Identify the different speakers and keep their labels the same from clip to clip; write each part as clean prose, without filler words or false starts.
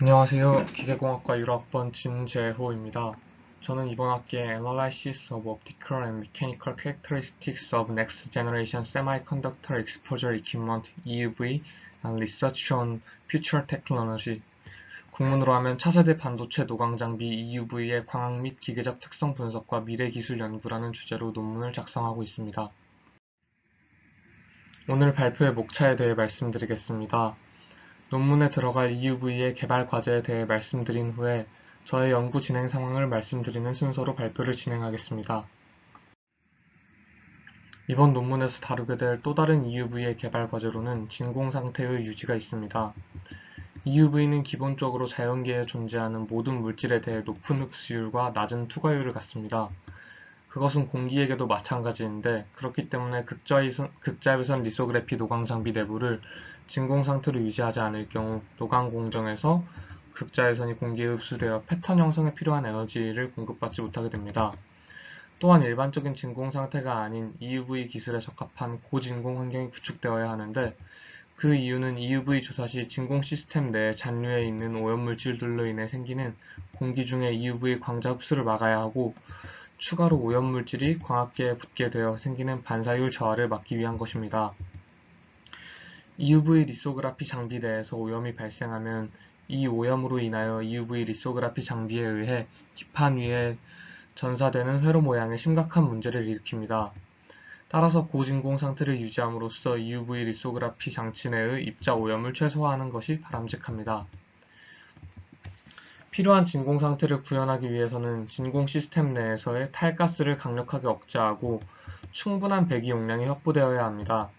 Speaker 1: 안녕하세요. 기계공학과 1학번 진재호입니다. 저는 이번 학기에 Analysis of Optical and Mechanical Characteristics of Next Generation Semiconductor Exposure Equipment (EUV) and Research on Future Technology, 국문으로 하면 차세대 반도체 노광 장비 EUV의 광학 및 기계적 특성 분석과 미래 기술 연구라는 주제로 논문을 작성하고 있습니다. 오늘 발표의 목차에 대해 말씀드리겠습니다. 논문에 들어갈 EUV의 개발 과제에 대해 말씀드린 후에 저의 연구 진행 상황을 말씀드리는 순서로 발표를 진행하겠습니다. 이번 논문에서 다루게 될 또 다른 EUV의 개발 과제로는 진공 상태의 유지가 있습니다. EUV는 기본적으로 자연계에 존재하는 모든 물질에 대해 높은 흡수율과 낮은 투과율을 갖습니다. 그것은 공기에게도 마찬가지인데, 그렇기 때문에 극자외선 리소그래피 노광 장비 내부를 진공 상태로 유지하지 않을 경우 노광 공정에서 극자외선이 공기에 흡수되어 패턴 형성에 필요한 에너지를 공급받지 못하게 됩니다. 또한 일반적인 진공 상태가 아닌 EUV 기술에 적합한 고진공 환경이 구축되어야 하는데, 그 이유는 EUV 조사 시 진공 시스템 내 잔류에 있는 오염물질들로 인해 생기는 공기 중의 EUV 광자 흡수를 막아야 하고, 추가로 오염물질이 광학계에 붙게 되어 생기는 반사율 저하를 막기 위한 것입니다. EUV 리소그라피 장비 내에서 오염이 발생하면 이 오염으로 인하여 EUV 리소그라피 장비에 의해 기판 위에 전사되는 회로 모양의 심각한 문제를 일으킵니다. 따라서 고진공 상태를 유지함으로써 EUV 리소그라피 장치 내의 입자 오염을 최소화하는 것이 바람직합니다. 필요한 진공 상태를 구현하기 위해서는 진공 시스템 내에서의 탈가스를 강력하게 억제하고 충분한 배기 용량이 확보되어야 합니다.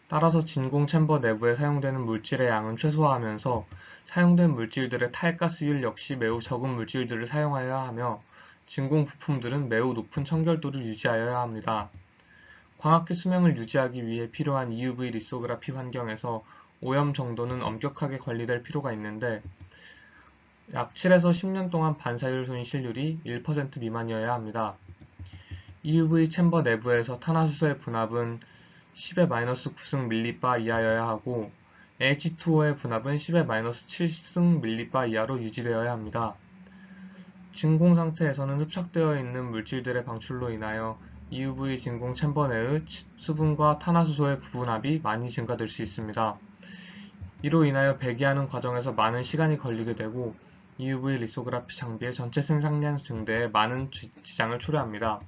Speaker 1: 따라서 진공 챔버 내부에 사용되는 물질의 양은 최소화하면서 사용된 물질들의 탈가스율 역시 매우 적은 물질들을 사용하여야 하며, 진공 부품들은 매우 높은 청결도를 유지하여야 합니다. 광학기 수명을 유지하기 위해 필요한 EUV 리소그라피 환경에서 오염 정도는 엄격하게 관리될 필요가 있는데, 약 7에서 10년 동안 반사율 손실률이 1% 미만이어야 합니다. EUV 챔버 내부에서 탄화수소의 분압은 10의 마이너스 9승 밀리바 이하여야 하고, H2O의 분압은 10의 마이너스 7승 밀리바 이하로 유지되어야 합니다. 진공 상태에서는 흡착되어 있는 물질들의 방출로 인하여 EUV 진공 챔버 내의 수분과 탄화수소의 부분압이 많이 증가될 수 있습니다. 이로 인하여 배기하는 과정에서 많은 시간이 걸리게 되고, EUV 리소그라피 장비의 전체 생산량 증대에 많은 지장을 초래합니다.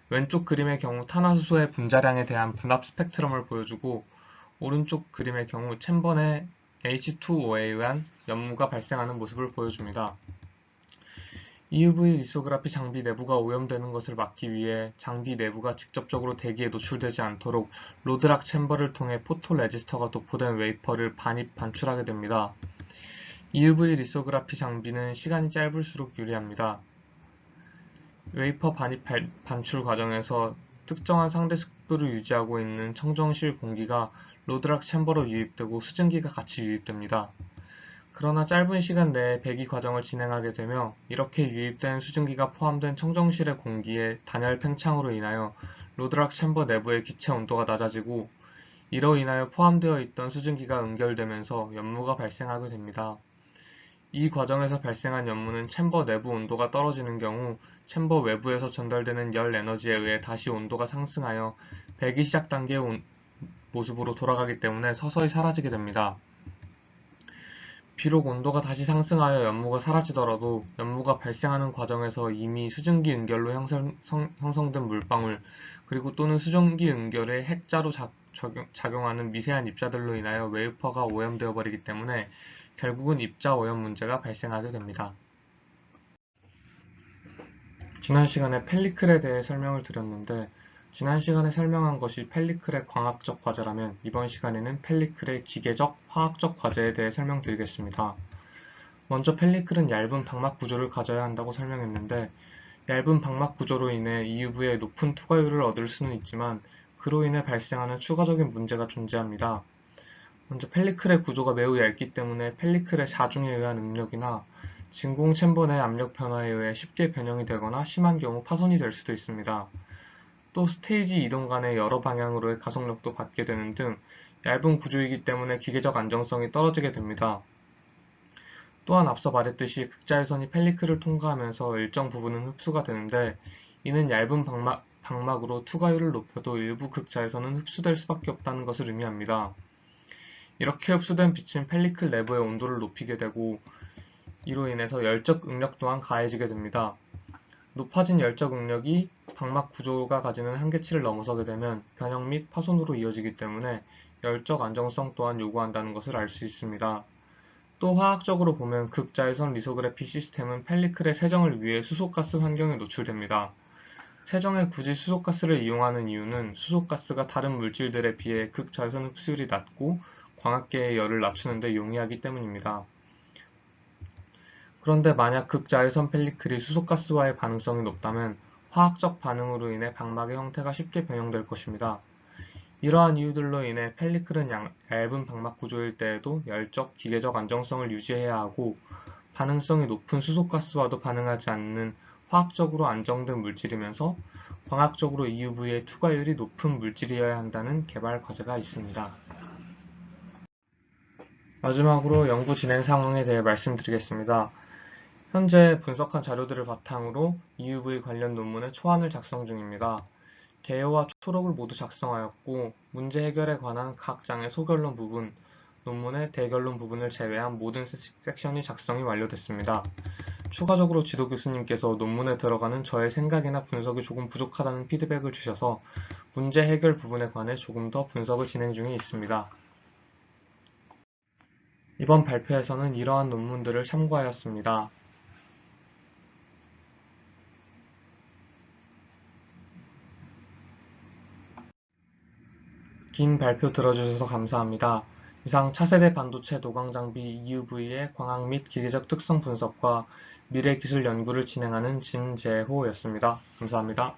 Speaker 1: 왼쪽 그림의 경우 탄화수소의 분자량에 대한 분압 스펙트럼을 보여주고, 오른쪽 그림의 경우 챔버 내 H2O에 의한 연무가 발생하는 모습을 보여줍니다. EUV 리소그라피 장비 내부가 오염되는 것을 막기 위해 장비 내부가 직접적으로 대기에 노출되지 않도록 로드락 챔버를 통해 포토 레지스터가 도포된 웨이퍼를 반입-반출하게 됩니다. EUV 리소그라피 장비는 시간이 짧을수록 유리합니다. 웨이퍼 반입-반출 과정에서 특정한 상대 습도를 유지하고 있는 청정실 공기가 로드락 챔버로 유입되고 수증기가 같이 유입됩니다. 그러나 짧은 시간 내에 배기 과정을 진행하게 되며, 이렇게 유입된 수증기가 포함된 청정실의 공기의 단열 팽창으로 인하여 로드락 챔버 내부의 기체 온도가 낮아지고, 이로 인하여 포함되어 있던 수증기가 응결되면서 연무가 발생하게 됩니다. 이 과정에서 발생한 연무는 챔버 내부 온도가 떨어지는 경우 챔버 외부에서 전달되는 열 에너지에 의해 다시 온도가 상승하여 배기 시작 단계의 모습으로 돌아가기 때문에 서서히 사라지게 됩니다. 비록 온도가 다시 상승하여 연무가 사라지더라도 연무가 발생하는 과정에서 이미 수증기 응결로 형성된 물방울, 그리고 또는 수증기 응결의 핵자로 작용하는 미세한 입자들로 인하여 웨이퍼가 오염되어 버리기 때문에 결국은 입자 오염 문제가 발생하게 됩니다. 지난 시간에 펠리클에 대해 설명을 드렸는데, 지난 시간에 설명한 것이 펠리클의 광학적 과제라면 이번 시간에는 펠리클의 기계적, 화학적 과제에 대해 설명드리겠습니다. 먼저 펠리클은 얇은 방막 구조를 가져야 한다고 설명했는데, 얇은 방막 구조로 인해 EUV의 높은 투과율을 얻을 수는 있지만 그로 인해 발생하는 추가적인 문제가 존재합니다. 먼저 펠리클의 구조가 매우 얇기 때문에 펠리클의 자중에 의한 응력이나 진공 챔버 내 압력 변화에 의해 쉽게 변형이 되거나 심한 경우 파손이 될 수도 있습니다. 또 스테이지 이동 간의 여러 방향으로의 가속력도 받게 되는 등 얇은 구조이기 때문에 기계적 안정성이 떨어지게 됩니다. 또한 앞서 말했듯이 극자외선이 펠리클을 통과하면서 일정 부분은 흡수가 되는데 이는 얇은 방막으로 투과율을 높여도 일부 극자외선은 흡수될 수밖에 없다는 것을 의미합니다. 이렇게 흡수된 빛은 펠리클 내부의 온도를 높이게 되고 이로 인해서 열적 응력 또한 가해지게 됩니다. 높아진 열적 응력이 방막 구조가 가지는 한계치를 넘어서게 되면 변형 및 파손으로 이어지기 때문에 열적 안정성 또한 요구한다는 것을 알 수 있습니다. 또 화학적으로 보면 극자외선 리소그래피 시스템은 펠리클의 세정을 위해 수소가스 환경에 노출됩니다. 세정에 굳이 수소가스를 이용하는 이유는 수소가스가 다른 물질들에 비해 극자외선 흡수율이 낮고 광학계의 열을 낮추는 데 용이하기 때문입니다. 그런데 만약 극자외선 펠리클이 수소가스와의 반응성이 높다면 화학적 반응으로 인해 방막의 형태가 쉽게 변형될 것입니다. 이러한 이유들로 인해 펠리클은 얇은 방막 구조일 때에도 열적, 기계적 안정성을 유지해야 하고 반응성이 높은 수소가스와도 반응하지 않는 화학적으로 안정된 물질이면서 광학적으로 EUV의 투과율이 높은 물질이어야 한다는 개발 과제가 있습니다. 마지막으로 연구 진행 상황에 대해 말씀드리겠습니다. 현재 분석한 자료들을 바탕으로 EUV 관련 논문의 초안을 작성 중입니다. 개요와 초록을 모두 작성하였고 문제 해결에 관한 각 장의 소결론 부분, 논문의 대결론 부분을 제외한 모든 섹션이 작성이 완료됐습니다. 추가적으로 지도 교수님께서 논문에 들어가는 저의 생각이나 분석이 조금 부족하다는 피드백을 주셔서 문제 해결 부분에 관해 조금 더 분석을 진행 중에 있습니다. 이번 발표에서는 이러한 논문들을 참고하였습니다. 긴 발표 들어주셔서 감사합니다. 이상 차세대 반도체 도광 장비 EUV의 광학 및 기계적 특성 분석과 미래 기술 연구를 진행하는 진재호였습니다. 감사합니다.